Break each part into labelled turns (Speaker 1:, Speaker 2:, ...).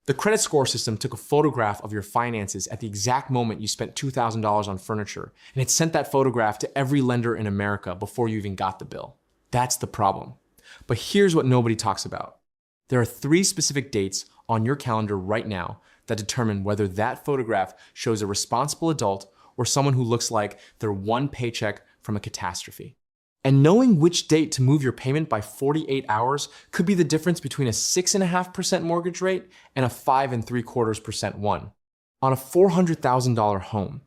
Speaker 1: The credit score system took a photograph of your finances at the exact moment you spent $2,000 on furniture, and it sent that photograph to every lender in America before you even got the bill. That's the problem. But here's what nobody talks about. There are 3 specific dates on your calendar right now that determine whether that photograph shows a responsible adult or someone who looks like they're one paycheck from a catastrophe. And knowing which date to move your payment by 48 hours could be the difference between a 6.5% mortgage rate and a 5.75% one. On a $400,000 home,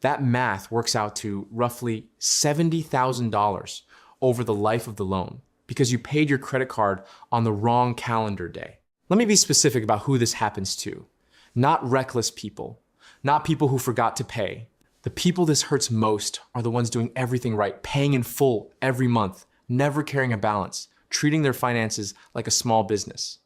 Speaker 1: that math works out to roughly $70,000 over the life of the loan because you paid your credit card on the wrong calendar day. Let me be specific about who this happens to. Not reckless people, not people who forgot to pay. The people this hurts most are the ones doing everything right, paying in full every month, never carrying a balance, treating their finances like a small business.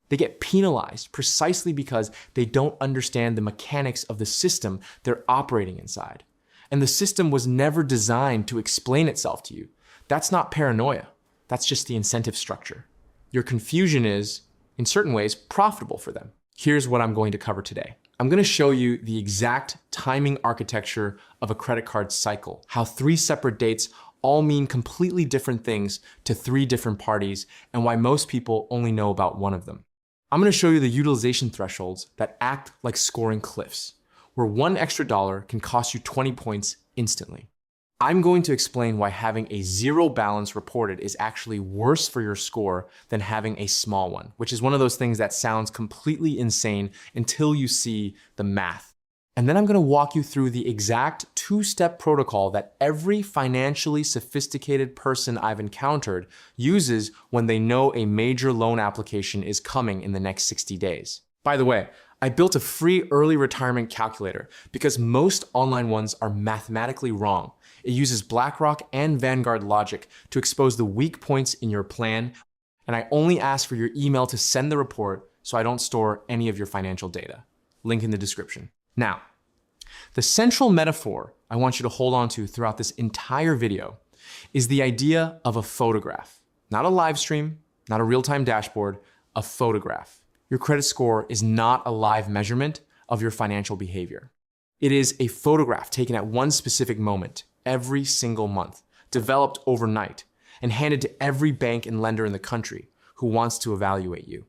Speaker 1: They get penalized precisely because they don't understand the mechanics of the system they're operating inside. And the system was never designed to explain itself to you. That's not paranoia. That's just the incentive structure. Your confusion is, in certain ways, profitable for them. Here's what I'm going to cover today. I'm going to show you the exact timing architecture of a credit card cycle, how 3 separate dates all mean completely different things to 3 different parties, and why most people only know about one of them. I'm going to show you the utilization thresholds that act like scoring cliffs, where $1 extra can cost you 20 points instantly. I'm going to explain why having a 0 balance reported is actually worse for your score than having a small one, which is one of those things that sounds completely insane until you see the math. And then I'm going to walk you through the exact 2-step protocol that every financially sophisticated person I've encountered uses when they know a major loan application is coming in the next 60 days. By the way, I built a free early retirement calculator because most online ones are mathematically wrong. It uses BlackRock and Vanguard logic to expose the weak points in your plan, and I only ask for your email to send the report so I don't store any of your financial data. Link in the description. Now, the central metaphor I want you to hold on to throughout this entire video is the idea of a photograph. Not a live stream, not a real-time dashboard, a photograph. Your credit score is not a live measurement of your financial behavior. It is a photograph taken at one specific moment, every single month, developed overnight, and handed to every bank and lender in the country who wants to evaluate you.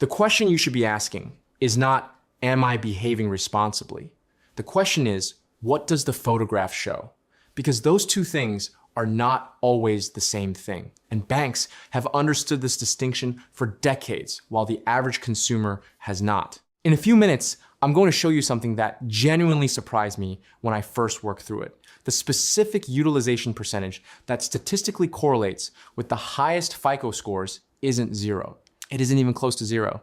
Speaker 1: The question you should be asking is not, am I behaving responsibly? The question is, what does the photograph show? Because those 2 things are not always the same thing. And banks have understood this distinction for decades, while the average consumer has not. In a few minutes, I'm going to show you something that genuinely surprised me when I first worked through it. The specific utilization percentage that statistically correlates with the highest FICO scores isn't 0. It isn't even close to 0.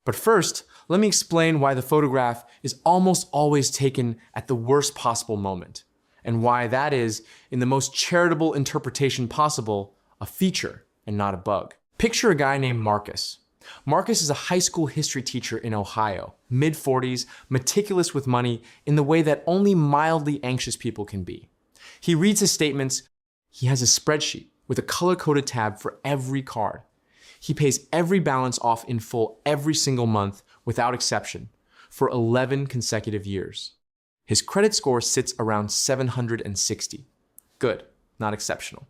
Speaker 1: But first, let me explain why the photograph is almost always taken at the worst possible moment, and why that is, in the most charitable interpretation possible, a feature and not a bug. Picture a guy named Marcus. Marcus is a high school history teacher in Ohio, mid-40s, meticulous with money in the way that only mildly anxious people can be. He reads his statements. He has a spreadsheet with a color-coded tab for every card. He pays every balance off in full every single month, without exception, for 11 consecutive years. His credit score sits around 760. Good, not exceptional.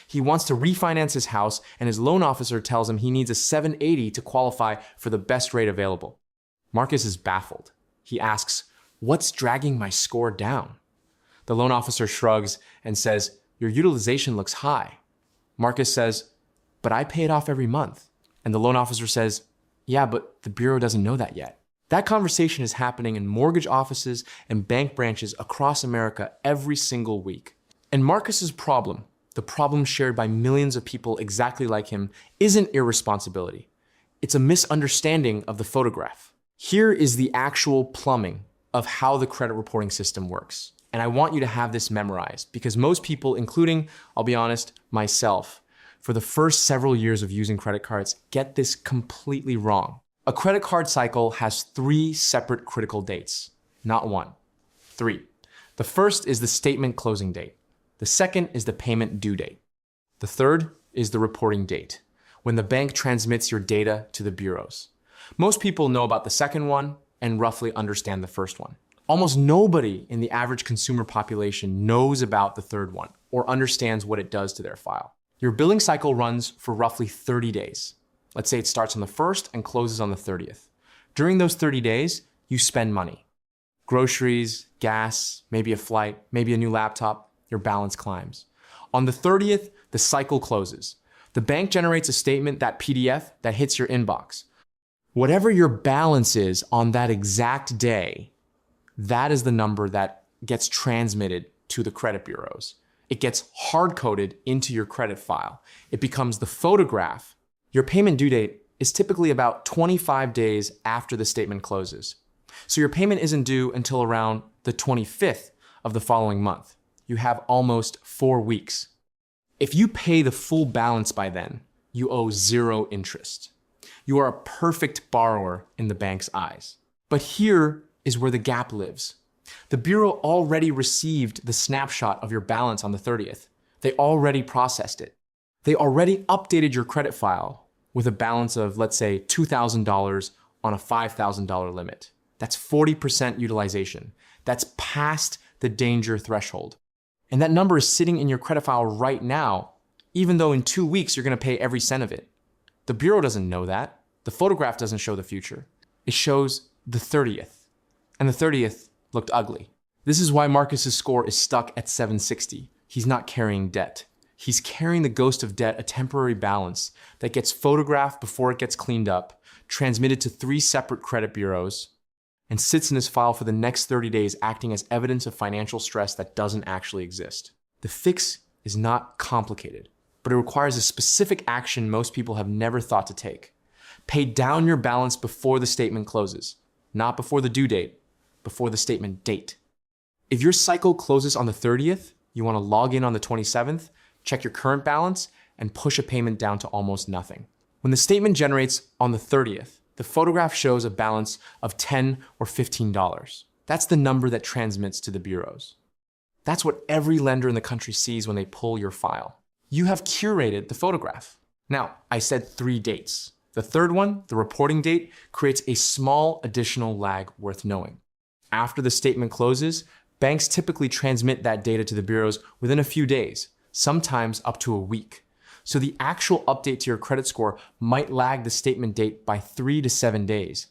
Speaker 1: He wants to refinance his house, and his loan officer tells him he needs a 780 to qualify for the best rate available. Marcus is baffled. He asks, "What's dragging my score down?" The loan officer shrugs and says, "Your utilization looks high." Marcus says, "But I pay it off every month." And the loan officer says, "Yeah, but the bureau doesn't know that yet." That conversation is happening in mortgage offices and bank branches across America every single week. And Marcus's problem, the problem shared by millions of people exactly like him, isn't irresponsibility. It's a misunderstanding of the photograph. Here is the actual plumbing of how the credit reporting system works. And I want you to have this memorized because most people, including, I'll be honest, myself, for the first several years of using credit cards, get this completely wrong. A credit card cycle has 3 separate critical dates, not 1, 3. The first is the statement closing date. The second is the payment due date. The third is the reporting date, when the bank transmits your data to the bureaus. Most people know about the second one and roughly understand the first one. Almost nobody in the average consumer population knows about the third one or understands what it does to their file. Your billing cycle runs for roughly 30 days. Let's say it starts on the 1st and closes on the 30th. During those 30 days, you spend money. Groceries, gas, maybe a flight, maybe a new laptop, your balance climbs. On the 30th, the cycle closes. The bank generates a statement, that PDF, that hits your inbox. Whatever your balance is on that exact day, that is the number that gets transmitted to the credit bureaus. It gets hard-coded into your credit file. It becomes the photograph. Your payment due date is typically about 25 days after the statement closes. So your payment isn't due until around the 25th of the following month. You have almost 4 weeks. If you pay the full balance by then, you owe 0 interest. You are a perfect borrower in the bank's eyes. But here is where the gap lives. The bureau already received the snapshot of your balance on the 30th. They already processed it. They already updated your credit file with a balance of, let's say, $2,000 on a $5,000 limit. That's 40% utilization. That's past the danger threshold. And that number is sitting in your credit file right now, even though in 2 weeks you're going to pay every cent of it. The bureau doesn't know that. The photograph doesn't show the future. It shows the 30th. And the 30th looked ugly. This is why Marcus's score is stuck at 760. He's not carrying debt. He's carrying the ghost of debt, a temporary balance that gets photographed before it gets cleaned up, transmitted to 3 separate credit bureaus, and sits in his file for the next 30 days acting as evidence of financial stress that doesn't actually exist. The fix is not complicated, but it requires a specific action most people have never thought to take. Pay down your balance before the statement closes, not before the due date, before the statement date. If your cycle closes on the 30th, you want to log in on the 27th, check your current balance, and push a payment down to almost nothing. When the statement generates on the 30th, the photograph shows a balance of $10 or $15. That's the number that transmits to the bureaus. That's what every lender in the country sees when they pull your file. You have curated the photograph. Now, I said 3 dates. The third one, the reporting date, creates a small additional lag worth knowing. After the statement closes, banks typically transmit that data to the bureaus within a few days, sometimes up to a week. So the actual update to your credit score might lag the statement date by 3 to 7 days.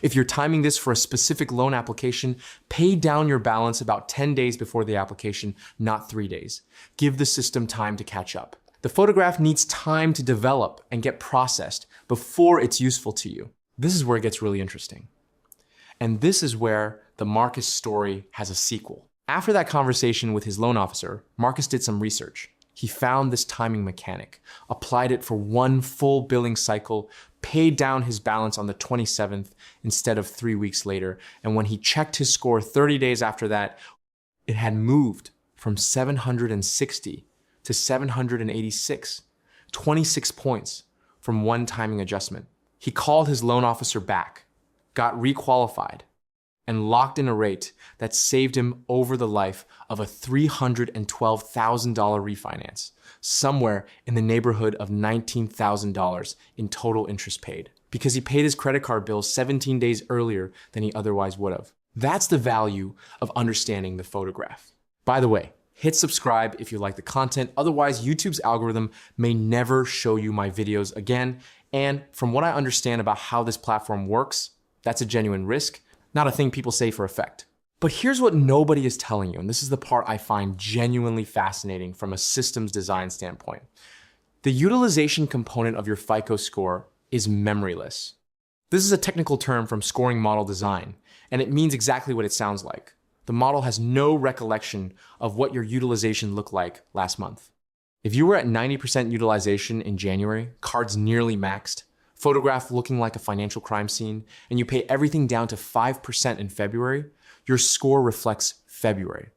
Speaker 1: If you're timing this for a specific loan application, pay down your balance about 10 days before the application, not 3 days. Give the system time to catch up. The photograph needs time to develop and get processed before it's useful to you. This is where it gets really interesting. And this is where the Marcus story has a sequel. After that conversation with his loan officer, Marcus did some research. He found this timing mechanic, applied it for 1 full billing cycle, paid down his balance on the 27th instead of 3 weeks later. And when he checked his score 30 days after that, it had moved from 760 to 786, 26 points from one timing adjustment. He called his loan officer back, got requalified, and locked in a rate that saved him over the life of a $312,000 refinance, somewhere in the neighborhood of $19,000 in total interest paid, because he paid his credit card bill 17 days earlier than he otherwise would have. That's the value of understanding the photograph. By the way, hit subscribe if you like the content, otherwise YouTube's algorithm may never show you my videos again. And from what I understand about how this platform works, that's a genuine risk, not a thing people say for effect. But here's what nobody is telling you, and this is the part I find genuinely fascinating from a systems design standpoint. The utilization component of your FICO score is memoryless. This is a technical term from scoring model design, and it means exactly what it sounds like. The model has no recollection of what your utilization looked like last month. If you were at 90% utilization in January, cards nearly maxed, photograph looking like a financial crime scene, and you pay everything down to 5% in February, your score reflects February.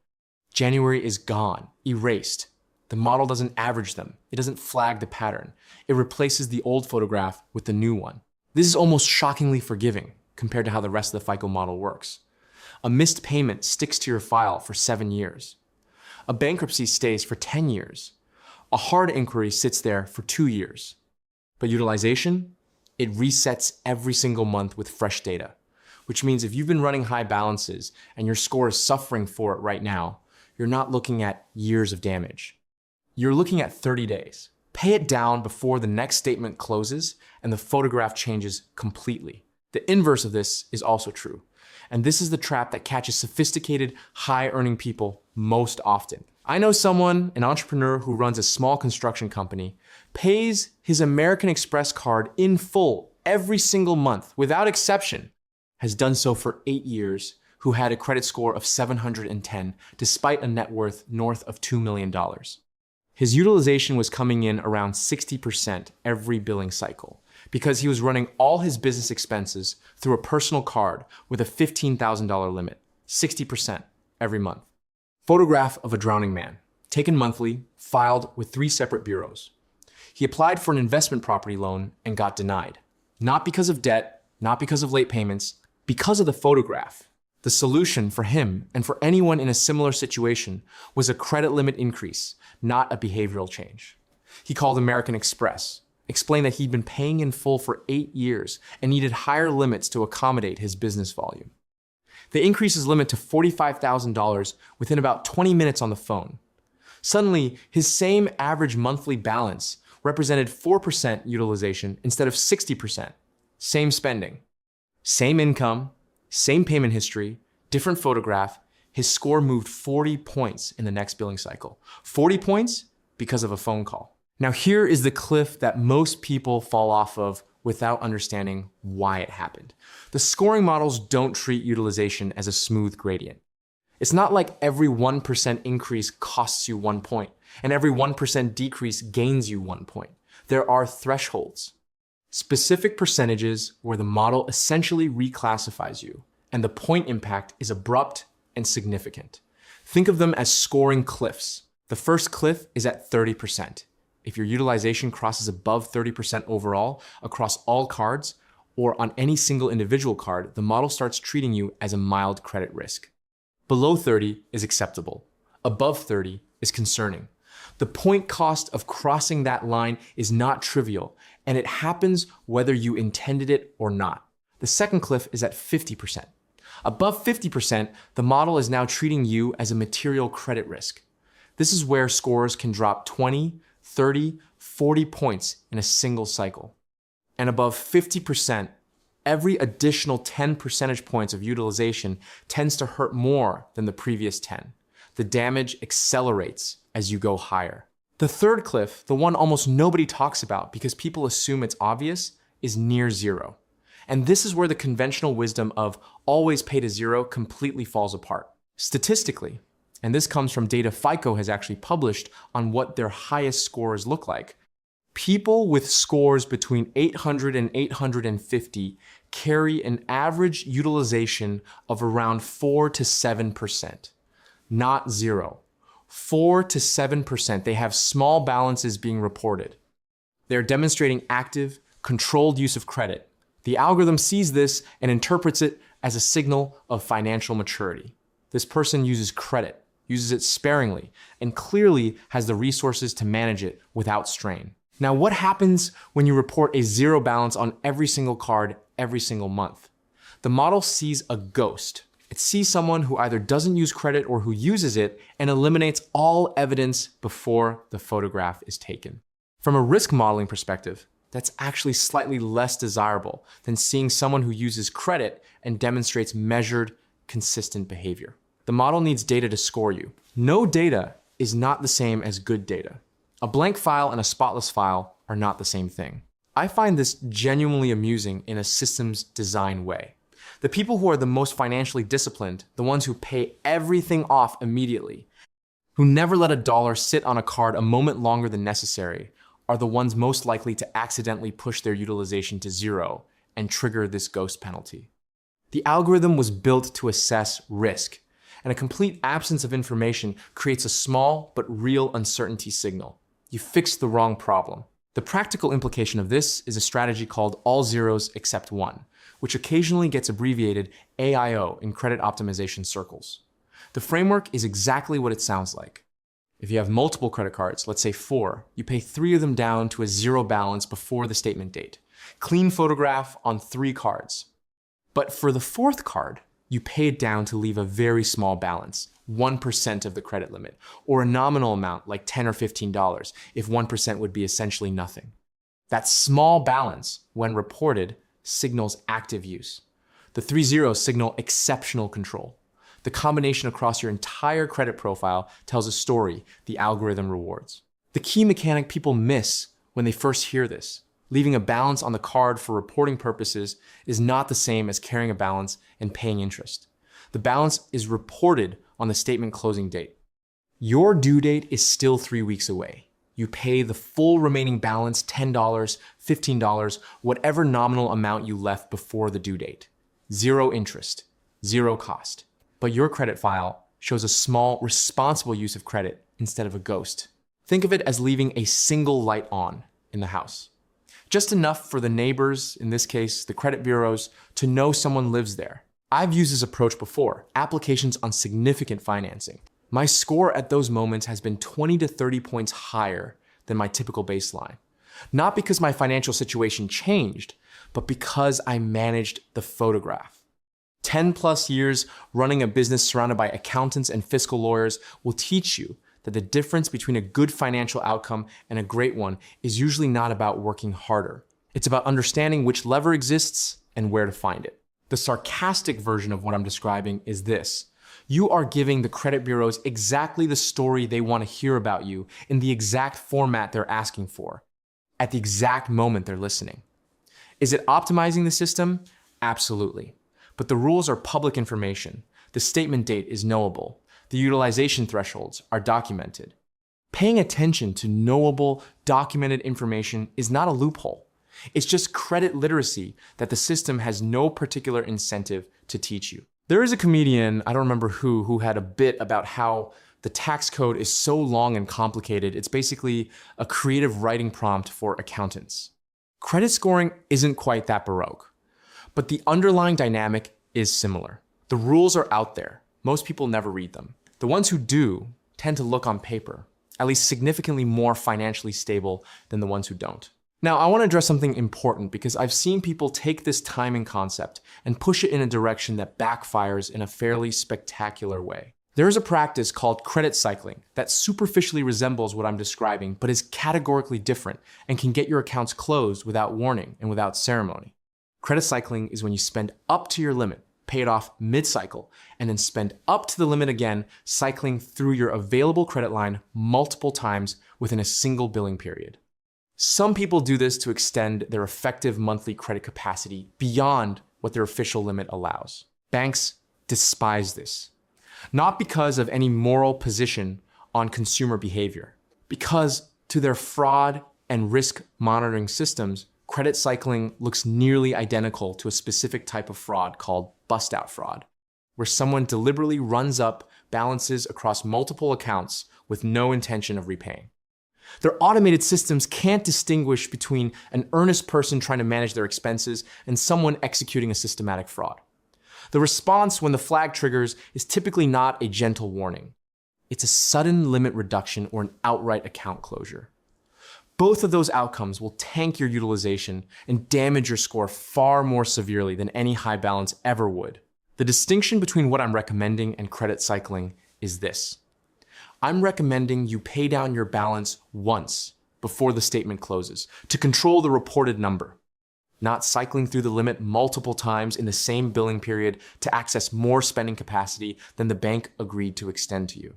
Speaker 1: January is gone, erased. The model doesn't average them. It doesn't flag the pattern. It replaces the old photograph with the new one. This is almost shockingly forgiving compared to how the rest of the FICO model works. A missed payment sticks to your file for 7 years. A bankruptcy stays for 10 years. A hard inquiry sits there for 2 years. But utilization? It resets every single month with fresh data, which means if you've been running high balances and your score is suffering for it right now, you're not looking at years of damage. You're looking at 30 days. Pay it down before the next statement closes and the photograph changes completely. The inverse of this is also true. And this is the trap that catches sophisticated, high-earning people most often. I know someone, an entrepreneur who runs a small construction company, pays his American Express card in full every single month, without exception, has done so for 8 years, who had a credit score of 710, despite a net worth north of $2 million. His utilization was coming in around 60% every billing cycle, because he was running all his business expenses through a personal card with a $15,000 limit, 60% every month. Photograph of a drowning man, taken monthly, filed with 3 separate bureaus. He applied for an investment property loan and got denied. Not because of debt, not because of late payments, because of the photograph. The solution for him and for anyone in a similar situation was a credit limit increase, not a behavioral change. He called American Express, explained that he'd been paying in full for 8 years and needed higher limits to accommodate his business volume. They increased his limit to $45,000 within about 20 minutes on the phone. Suddenly, his same average monthly balance represented 4% utilization instead of 60%. Same spending, same income, same payment history, different photograph. His score moved 40 points in the next billing cycle. 40 points because of a phone call. Now here is the cliff that most people fall off of without understanding why it happened. The scoring models don't treat utilization as a smooth gradient. It's not like every 1% increase costs you 1 point, and every 1% decrease gains you 1 point. There are thresholds. Specific percentages where the model essentially reclassifies you, and the point impact is abrupt and significant. Think of them as scoring cliffs. The first cliff is at 30%. If your utilization crosses above 30% overall across all cards or on any single individual card, the model starts treating you as a mild credit risk. Below 30 is acceptable. Above 30 is concerning. The point cost of crossing that line is not trivial, and it happens whether you intended it or not. The second cliff is at 50%. Above 50%, the model is now treating you as a material credit risk. This is where scores can drop 20, 30, 40 points in a single cycle. And above 50%, every additional 10 percentage points of utilization tends to hurt more than the previous 10. The damage accelerates as you go higher. The third cliff, the one almost nobody talks about because people assume it's obvious, is near zero. And this is where the conventional wisdom of always pay to zero completely falls apart. Statistically, and this comes from data FICO has actually published on what their highest scores look like, people with scores between 800 and 850 carry an average utilization of around 4 to 7%, not zero. 4 to 7%, they have small balances being reported. They're demonstrating active, controlled use of credit. The algorithm sees this and interprets it as a signal of financial maturity. This person uses credit, uses it sparingly, and clearly has the resources to manage it without strain. Now, what happens when you report a zero balance on every single card every single month? The model sees a ghost. It sees someone who either doesn't use credit or who uses it and eliminates all evidence before the photograph is taken. From a risk modeling perspective, that's actually slightly less desirable than seeing someone who uses credit and demonstrates measured, consistent behavior. The model needs data to score you. No data is not the same as good data. A blank file and a spotless file are not the same thing. I find this genuinely amusing in a systems design way. The people who are the most financially disciplined, the ones who pay everything off immediately, who never let a dollar sit on a card a moment longer than necessary, are the ones most likely to accidentally push their utilization to zero and trigger this ghost penalty. The algorithm was built to assess risk, and a complete absence of information creates a small but real uncertainty signal. You fixed the wrong problem. The practical implication of this is a strategy called all zeros except one, which occasionally gets abbreviated AIO in credit optimization circles. The framework is exactly what it sounds like. If you have multiple credit cards, let's say 4, you pay 3 of them down to a zero balance before the statement date. Clean photograph on 3 cards. But for the 4th card, you pay it down to leave a very small balance, 1% of the credit limit, or a nominal amount like $10 or $15, if 1% would be essentially nothing. That small balance, when reported, signals active use. The 3 zeros signal exceptional control. The combination across your entire credit profile tells a story the algorithm rewards. The key mechanic people miss when they first hear this: leaving a balance on the card for reporting purposes is not the same as carrying a balance and paying interest. The balance is reported on the statement closing date. Your due date is still 3 weeks away. You pay the full remaining balance, $10, $15, whatever nominal amount you left before the due date. 0 interest, 0 cost. But your credit file shows a small, responsible use of credit instead of a ghost. Think of it as leaving a single light on in the house. Just enough for the neighbors, in this case, the credit bureaus, to know someone lives there. I've used this approach before, applications on significant financing. My score at those moments has been 20 to 30 points higher than my typical baseline. Not because my financial situation changed, but because I managed the photograph. 10 plus years running a business surrounded by accountants and fiscal lawyers will teach you that the difference between a good financial outcome and a great one is usually not about working harder. It's about understanding which lever exists and where to find it. The sarcastic version of what I'm describing is this: you are giving the credit bureaus exactly the story they want to hear about you in the exact format they're asking for, at the exact moment they're listening. Is it optimizing the system? Absolutely. But the rules are public information. The statement date is knowable. The utilization thresholds are documented. Paying attention to knowable, documented information is not a loophole. It's just credit literacy that the system has no particular incentive to teach you. There is a comedian, I don't remember who had a bit about how the tax code is so long and complicated, it's basically a creative writing prompt for accountants. Credit scoring isn't quite that baroque, but the underlying dynamic is similar. The rules are out there. Most people never read them. The ones who do tend to look on paper, at least significantly more financially stable than the ones who don't. Now, I want to address something important because I've seen people take this timing concept and push it in a direction that backfires in a fairly spectacular way. There is a practice called credit cycling that superficially resembles what I'm describing, but is categorically different and can get your accounts closed without warning and without ceremony. Credit cycling is when you spend up to your limit, pay it off mid-cycle, and then spend up to the limit again, cycling through your available credit line multiple times within a single billing period. Some people do this to extend their effective monthly credit capacity beyond what their official limit allows. Banks despise this, not because of any moral position on consumer behavior, because to their fraud and risk monitoring systems, credit cycling looks nearly identical to a specific type of fraud called bust-out fraud, where someone deliberately runs up balances across multiple accounts with no intention of repaying. Their automated systems can't distinguish between an earnest person trying to manage their expenses and someone executing a systematic fraud. The response when the flag triggers is typically not a gentle warning. It's a sudden limit reduction or an outright account closure. Both of those outcomes will tank your utilization and damage your score far more severely than any high balance ever would. The distinction between what I'm recommending and credit cycling is this. I'm recommending you pay down your balance once before the statement closes to control the reported number, not cycling through the limit multiple times in the same billing period to access more spending capacity than the bank agreed to extend to you.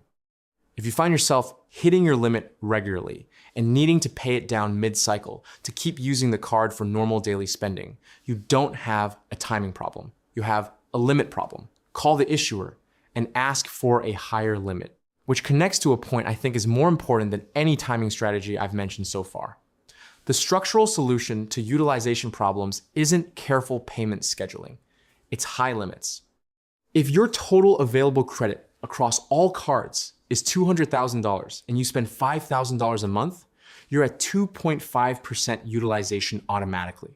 Speaker 1: If you find yourself hitting your limit regularly and needing to pay it down mid-cycle to keep using the card for normal daily spending, you don't have a timing problem. You have a limit problem. Call the issuer and ask for a higher limit, which connects to a point I think is more important than any timing strategy I've mentioned so far. The structural solution to utilization problems isn't careful payment scheduling. It's high limits. If your total available credit across all cards is $200,000 and you spend $5,000 a month, you're at 2.5% utilization automatically.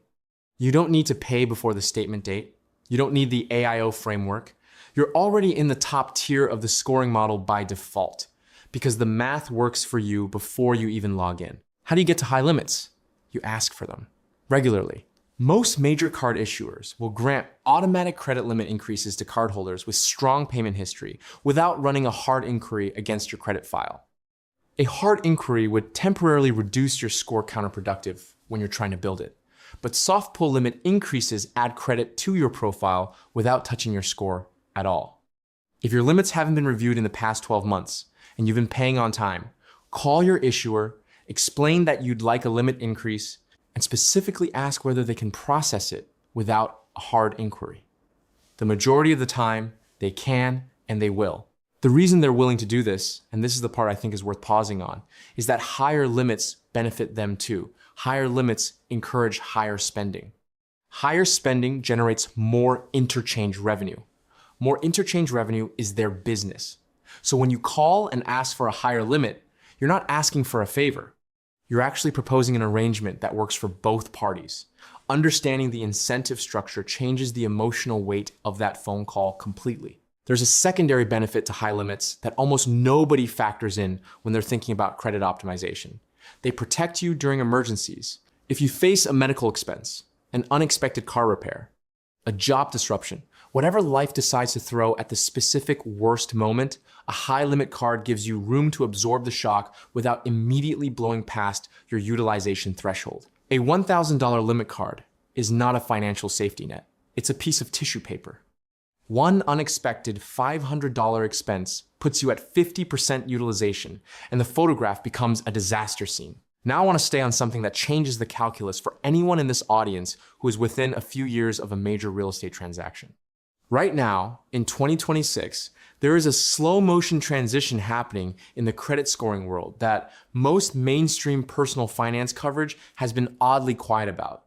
Speaker 1: You don't need to pay before the statement date. You don't need the AIO framework. You're already in the top tier of the scoring model by default because the math works for you before you even log in. How do you get to high limits? You ask for them regularly. Most major card issuers will grant automatic credit limit increases to cardholders with strong payment history without running a hard inquiry against your credit file. A hard inquiry would temporarily reduce your score counterproductive when you're trying to build it, but soft pull limit increases add credit to your profile without touching your score at all. If your limits haven't been reviewed in the past 12 months and you've been paying on time, call your issuer, explain that you'd like a limit increase, and specifically ask whether they can process it without a hard inquiry. The majority of the time, they can and they will. The reason they're willing to do this, and this is the part I think is worth pausing on, is that higher limits benefit them too. Higher limits encourage higher spending. Higher spending generates more interchange revenue. More interchange revenue is their business. So when you call and ask for a higher limit, you're not asking for a favor. You're actually proposing an arrangement that works for both parties. Understanding the incentive structure changes the emotional weight of that phone call completely. There's a secondary benefit to high limits that almost nobody factors in when they're thinking about credit optimization. They protect you during emergencies. If you face a medical expense, an unexpected car repair, a job disruption, whatever life decides to throw at the specific worst moment, a high limit card gives you room to absorb the shock without immediately blowing past your utilization threshold. A $1,000 limit card is not a financial safety net. It's a piece of tissue paper. One unexpected $500 expense puts you at 50% utilization, and the photograph becomes a disaster scene. Now I want to stay on something that changes the calculus for anyone in this audience who is within a few years of a major real estate transaction. Right now, in 2026, there is a slow motion transition happening in the credit scoring world that most mainstream personal finance coverage has been oddly quiet about.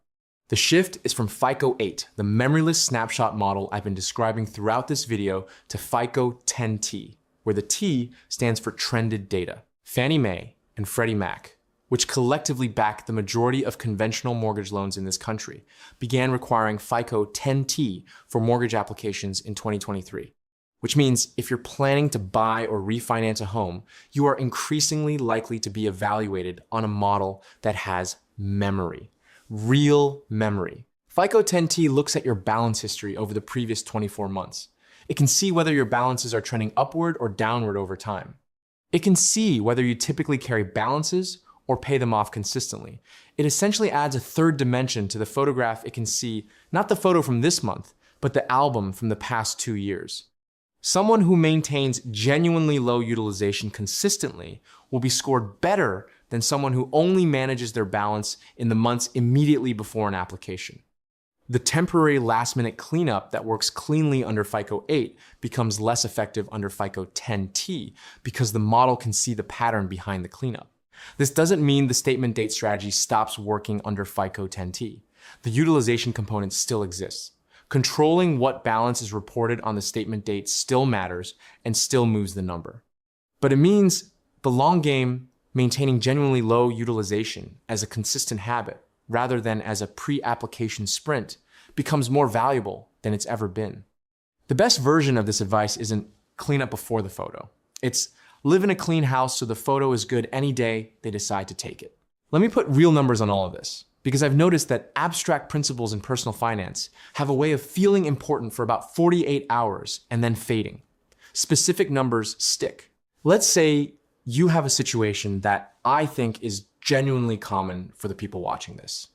Speaker 1: The shift is from FICO 8, the memoryless snapshot model I've been describing throughout this video, to FICO 10T, where the T stands for trended data. Fannie Mae and Freddie Mac, which collectively back the majority of conventional mortgage loans in this country, began requiring FICO 10T for mortgage applications in 2023. Which means if you're planning to buy or refinance a home, you are increasingly likely to be evaluated on a model that has memory. Real memory. FICO 10T looks at your balance history over the previous 24 months. It can see whether your balances are trending upward or downward over time. It can see whether you typically carry balances or pay them off consistently. It essentially adds a third dimension to the photograph. It can see not the photo from this month, but the album from the past 2 years. Someone who maintains genuinely low utilization consistently will be scored better than someone who only manages their balance in the months immediately before an application. The temporary last-minute cleanup that works cleanly under FICO 8 becomes less effective under FICO 10T because the model can see the pattern behind the cleanup. This doesn't mean the statement date strategy stops working under FICO 10T. The utilization component still exists. Controlling what balance is reported on the statement date still matters and still moves the number. But it means the long game, maintaining genuinely low utilization as a consistent habit rather than as a pre-application sprint becomes more valuable than it's ever been. The best version of this advice isn't clean up before the photo. It's live in a clean house so the photo is good any day they decide to take it. Let me put real numbers on all of this, because I've noticed that abstract principles in personal finance have a way of feeling important for about 48 hours and then fading. Specific numbers stick. Let's say you have a situation that I think is genuinely common for the people watching this.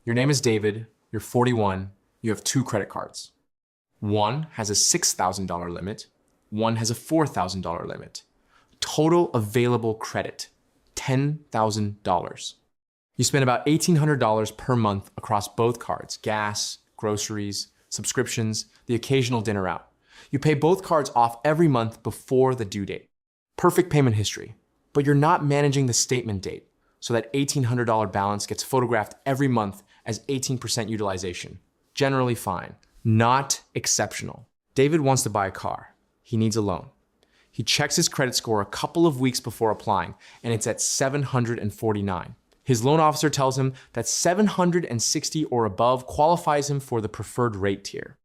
Speaker 1: Your name is David, you're 41, you have 2 credit cards. One has a $6,000 limit, one has a $4,000 limit. Total available credit, $10,000. You spend about $1,800 per month across both cards, gas, groceries, subscriptions, the occasional dinner out. You pay both cards off every month before the due date. Perfect payment history, but you're not managing the statement date, so that $1,800 balance gets photographed every month as 18% utilization. Generally fine, not exceptional. David wants to buy a car. He needs a loan. He checks his credit score a couple of weeks before applying, and it's at 749. His loan officer tells him that 760 or above qualifies him for the preferred rate tier.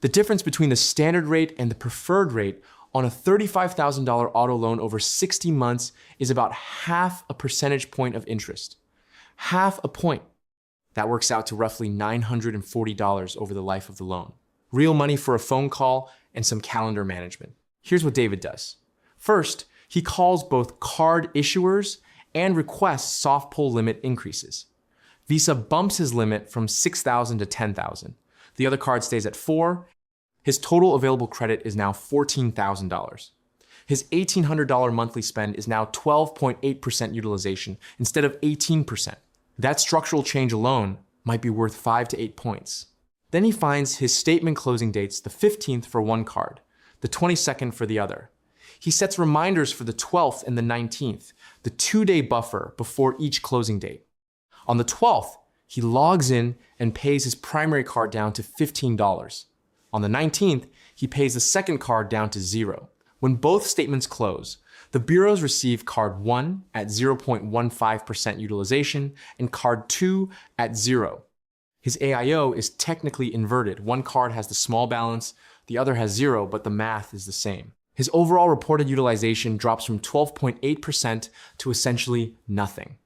Speaker 1: The difference between the standard rate and the preferred rate on a $35,000 auto loan over 60 months is about half a percentage point of interest. Half a point. That works out to roughly $940 over the life of the loan. Real money for a phone call and some calendar management. Here's what David does. First, he calls both card issuers and requests soft pull limit increases. Visa bumps his limit from $6,000 to $10,000. The other card stays at $4,000. His total available credit is now $14,000. His $1,800 monthly spend is now 12.8% utilization instead of 18%. That structural change alone might be worth 5 to 8 points. Then he finds his statement closing dates the 15th for one card, the 22nd for the other. He sets reminders for the 12th and the 19th, the 2-day buffer before each closing date. On the 12th, he logs in and pays his primary card down to $15. On the 19th, he pays the second card down to $0. When both statements close, the bureaus receive card 1 at 0.15% utilization and card 2 at 0. His AIO is technically inverted. One card has the small balance, the other has 0, but the math is the same. His overall reported utilization drops from 12.8% to essentially nothing.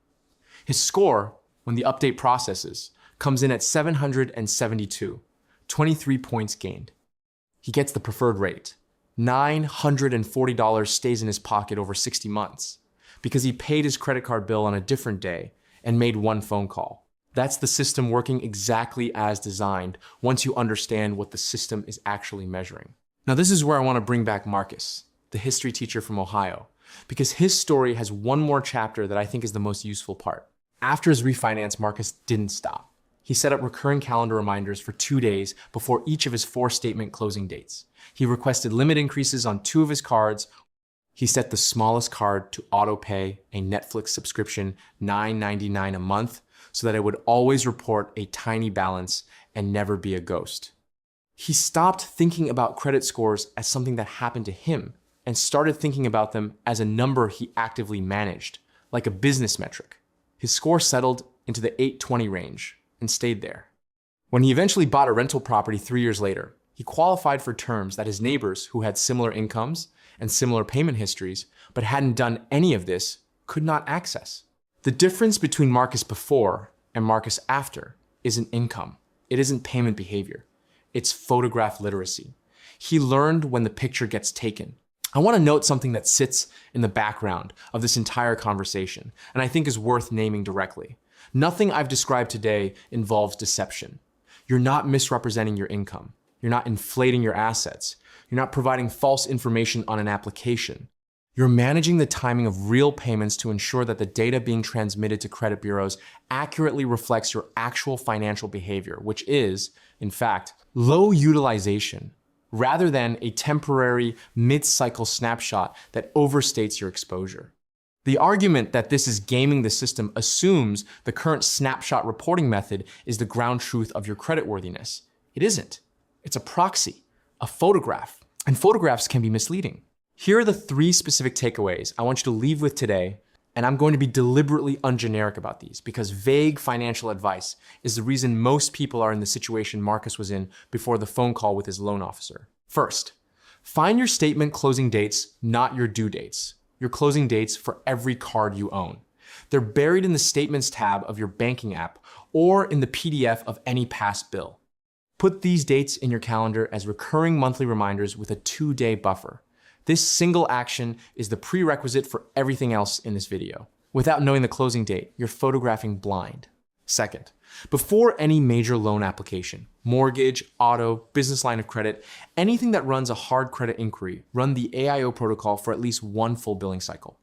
Speaker 1: His score, when the update processes, comes in at 772, 23 points gained. He gets the preferred rate. $940 stays in his pocket over 60 months because he paid his credit card bill on a different day and made one phone call. That's the system working exactly as designed once you understand what the system is actually measuring. Now, this is where I want to bring back Marcus, the history teacher from Ohio, because his story has one more chapter that I think is the most useful part. After his refinance, Marcus didn't stop. He set up recurring calendar reminders for 2 days before each of his 4 statement closing dates. He requested limit increases on 2 of his cards. He set the smallest card to auto pay a Netflix subscription, $9.99 a month, so that it would always report a tiny balance and never be a ghost. He stopped thinking about credit scores as something that happened to him and started thinking about them as a number he actively managed, like a business metric. His score settled into the 820 range and stayed there. When he eventually bought a rental property 3 years later, he qualified for terms that his neighbors who had similar incomes and similar payment histories but hadn't done any of this could not access. The difference between Marcus before and Marcus after isn't income. It isn't payment behavior. It's photograph literacy. He learned when the picture gets taken. I want to note something that sits in the background of this entire conversation, and I think is worth naming directly. Nothing I've described today involves deception. You're not misrepresenting your income. You're not inflating your assets. You're not providing false information on an application. You're managing the timing of real payments to ensure that the data being transmitted to credit bureaus accurately reflects your actual financial behavior, which is, in fact, low utilization, rather than a temporary mid-cycle snapshot that overstates your exposure. The argument that this is gaming the system assumes the current snapshot reporting method is the ground truth of your creditworthiness. It isn't. It's a proxy, a photograph, and photographs can be misleading. Here are the 3 specific takeaways I want you to leave with today, and I'm going to be deliberately ungeneric about these because vague financial advice is the reason most people are in the situation Marcus was in before the phone call with his loan officer. First, find your statement closing dates, not your due dates. Your closing dates for every card you own. They're buried in the Statements tab of your banking app or in the PDF of any past bill. Put these dates in your calendar as recurring monthly reminders with a 2-day buffer. This single action is the prerequisite for everything else in this video. Without knowing the closing date, you're photographing blind. Second, before any major loan application, mortgage, auto, business line of credit, anything that runs a hard credit inquiry, run the AIO protocol for at least 1 full billing cycle.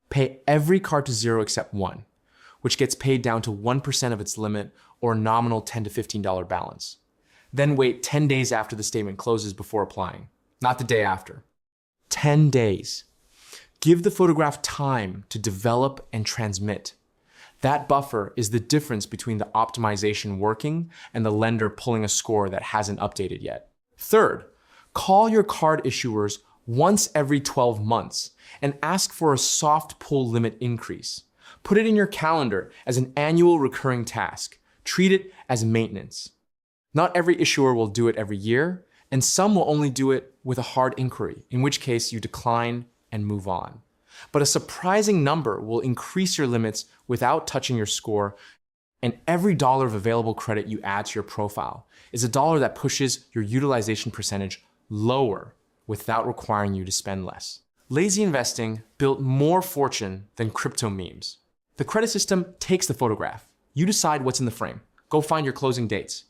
Speaker 1: Pay every card to 0 except 1, which gets paid down to 1% of its limit or a nominal $10 to $15 balance. Then wait 10 days after the statement closes before applying, not the day after. 10 days. Give the photograph time to develop and transmit. That buffer is the difference between the optimization working and the lender pulling a score that hasn't updated yet. Third, call your card issuers once every 12 months and ask for a soft pull limit increase. Put it in your calendar as an annual recurring task. Treat it as maintenance. Not every issuer will do it every year, and some will only do it with a hard inquiry, in which case you decline and move on. But a surprising number will increase your limits without touching your score, And every dollar of available credit you add to your profile is a dollar that pushes your utilization percentage lower without requiring you to spend less. Lazy investing built more fortune than crypto memes. The credit system takes the photograph. You decide what's in the frame. Go find your closing dates.